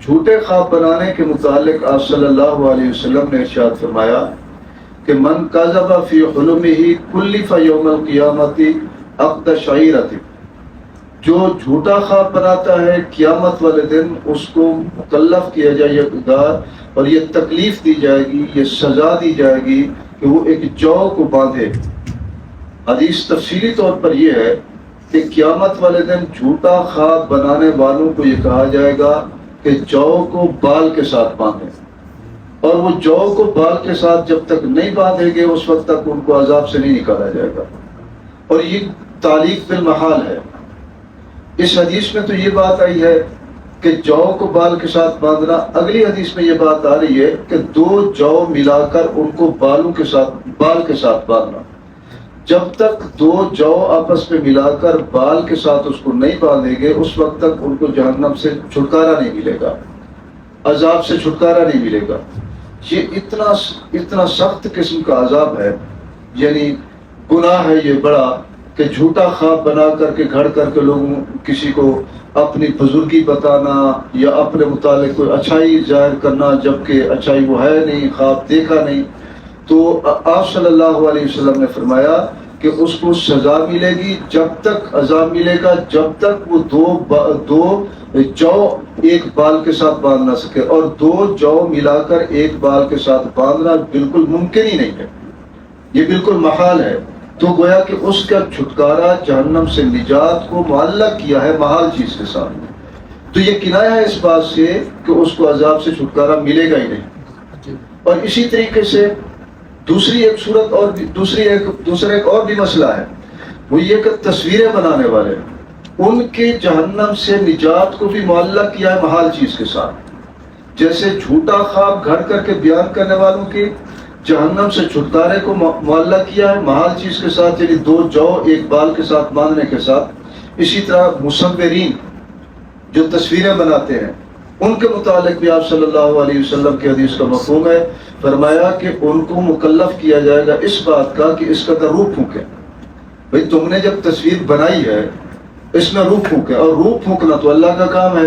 جھوٹے خواب بنانے کے متعلق آپ صلی اللہ علیہ وسلم نے ارشاد فرمایا کہ من کذب فی حلمہ کلف یوم القیامت عقد شعیرۃ، جو جھوٹا خواب بناتا ہے قیامت والے دن اس کو مکلف کیا جائے گا اور یہ تکلیف دی جائے گی، یہ سزا دی جائے گی کہ وہ ایک جو کو باندھے۔ حدیث تفصیلی طور پر یہ ہے کہ قیامت والے دن جھوٹا خواب بنانے والوں کو یہ کہا جائے گا کہ جو کو بال کے ساتھ باندھیں، اور وہ جو کو بال کے ساتھ جب تک نہیں باندھیں گے اس وقت تک ان کو عذاب سے نہیں نکالا جائے گا۔ اور یہ تعلیق بالمحال ہے۔ اس حدیث میں تو یہ بات آئی ہے کہ جو کو بال کے ساتھ باندھنا، اگلی حدیث میں یہ بات آ رہی ہے کہ دو جو ملا کر ان کو بال کے ساتھ باندھنا۔ جب تک دو جو آپس میں ملا کر بال کے ساتھ اس کو نہیں باندھیں گے اس وقت تک ان کو جہنم سے چھٹکارا نہیں ملے گا، عذاب سے چھٹکارا نہیں ملے گا۔ یہ اتنا سخت قسم کا عذاب ہے، یعنی گناہ ہے یہ بڑا کہ جھوٹا خواب بنا کر کے گھڑ کر کے لوگوں کسی کو اپنی بزرگی بتانا یا اپنے متعلق کوئی اچھائی ظاہر کرنا جبکہ اچھائی وہ ہے نہیں، خواب دیکھا نہیں۔ تو آپ صلی اللہ علیہ وسلم نے فرمایا کہ اس کو سزا ملے گی، جب تک عذاب ملے گا جب تک وہ دو جو ایک بال کے ساتھ باندھ نہ سکے، اور دو جو ملا کر ایک بال کے ساتھ باندھنا بالکل ممکن ہی نہیں ہے، یہ بالکل محال ہے۔ تو گویا کہ اس کا چھٹکارا جہنم سے نجات کو معلق کیا ہے محال چیز کے ساتھ۔ تو یہ کنایہ ہے اس بات سے کہ اس کو عذاب سے چھٹکارا ملے گا ہی نہیں۔ اور اسی طریقے سے دوسری ایک صورت اور دوسرا ایک اور بھی مسئلہ ہے، وہ یہ کہ تصویریں بنانے والے ان کے جہنم سے نجات کو بھی معلق کیا ہے محال چیز کے ساتھ۔ جیسے جھوٹا خواب گھڑ کر کے بیان کرنے والوں کی جہنم سے چھٹکارے کو معلق کیا ہے محال چیز کے ساتھ، یعنی دو جو ایک بال کے ساتھ باندھنے کے ساتھ۔ اسی طرح مصورین جو تصویریں بناتے ہیں ان کے متعلق بھی آپ صلی اللہ علیہ وسلم کی حدیث کا مفہوم ہے، فرمایا کہ ان کو مکلف کیا جائے گا اس بات کا کہ اس کا روح پھونکے۔ بھئی تم نے جب تصویر بنائی ہے اس میں روح پھونکے، اور روح پھونکنا تو اللہ کا کام ہے۔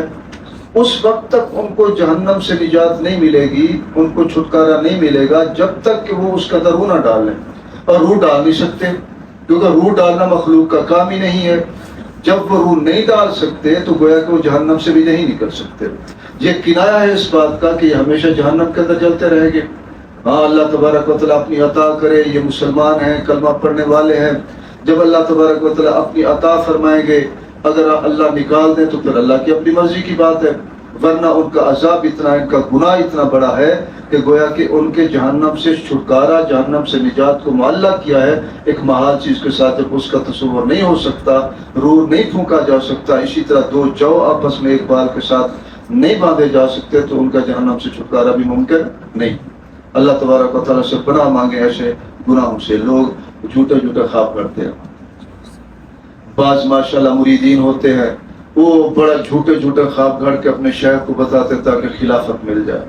اس وقت تک ان کو جہنم سے نجات نہیں ملے گی، ان کو چھٹکارا نہیں ملے گا جب تک کہ وہ اس کا روح نہ ڈال لیں، اور روح ڈال نہیں سکتے کیونکہ روح ڈالنا مخلوق کا کام ہی نہیں ہے۔ جب وہ روح نہیں ڈال سکتے تو گویا کہ وہ جہنم سے بھی نہیں نکل سکتے۔ یہ کنایہ ہے اس بات کا کہ یہ ہمیشہ جہنم کے اندر جلتے رہیں گے۔ ہاں اللہ تبارک و تعالیٰ اپنی عطا کرے، یہ مسلمان ہیں، کلمہ پڑھنے والے ہیں، جب اللہ تبارک و تعالیٰ اپنی عطا فرمائیں گے اگر اللہ نکال دیں تو پھر اللہ کی اپنی مرضی کی بات ہے، ورنہ ان کا عذاب اتنا، ان کا گناہ اتنا بڑا ہے کہ گویا کہ ان کے جہنم سے چھٹکارا، جہنم سے نجات کو معلق کیا ہے ایک محال چیز کے ساتھ، جب اس کا تصور نہیں ہو سکتا، روح نہیں پھونکا جا سکتا، اسی طرح دو جو آپس میں ایک بال کے ساتھ نہیں باندھے جا سکتے تو ان کا جہنم سے چھٹکارا بھی ممکن نہیں۔ اللہ تبارک و تعالیٰ سے پناہ مانگے ایسے گناہوں سے۔ لوگ جھوٹے خواب کرتے ہیں، بعض ماشاءاللہ مریدین ہوتے ہیں وہ بڑا جھوٹے خواب گھڑ کے اپنے شیخ کو بتاتے تاکہ خلافت مل جائے۔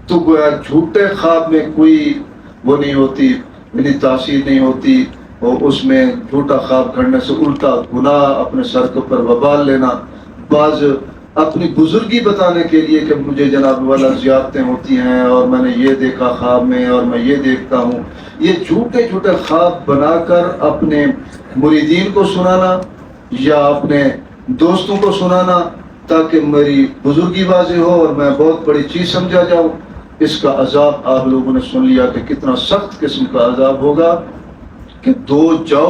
تو گویا جھوٹے خواب میں کوئی وہ نہیں ہوتی، یعنی تاثیر نہیں ہوتی، اور اس میں جھوٹا خواب گھڑنے سے الٹا گناہ اپنے سر کے اوپر وبال لینا۔ بعض اپنی بزرگی بتانے کے لیے کہ مجھے جناب والا زیارتیں ہوتی ہیں اور میں نے یہ دیکھا خواب میں اور میں یہ دیکھتا ہوں، یہ جھوٹے خواب بنا کر اپنے مریدین کو سنانا یا اپنے دوستوں کو سنانا تاکہ میری بزرگی واضح ہو اور میں بہت بڑی چیز سمجھا جاؤں۔ اس کا عذاب آپ لوگوں نے سن لیا کہ کتنا سخت قسم کا عذاب ہوگا کہ دو جو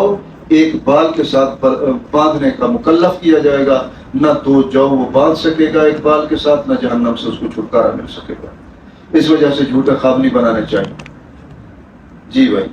ایک بال کے ساتھ باندھنے کا مکلف کیا جائے گا، نہ دو جو وہ باندھ سکے گا ایک بال کے ساتھ، نہ جہنم سے اس کو چھٹکارا مل سکے گا۔ اس وجہ سے جھوٹے خواب نہیں بنانے چاہیے۔ جی بھائی۔